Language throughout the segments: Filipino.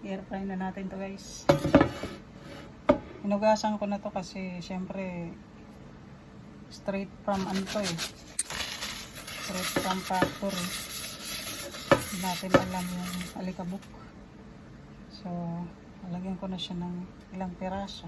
I-air fry na natin to guys. Hinugasan ko na to kasi syempre straight from ano to eh. Straight from factory. Hindi natin alam yung alikabok. So, lalagyan ko na siya ng ilang piraso.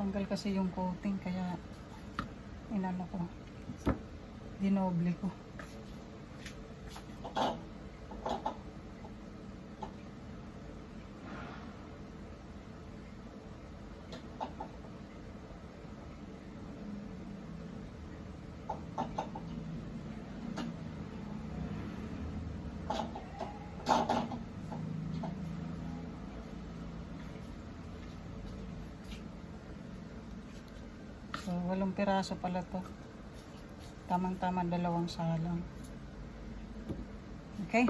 Tanggal kasi yung coating kaya inano ko, dinoble ko. So, 8 piraso pala to. Tamang-tama 2 salang. Okay.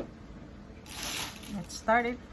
Let's start it.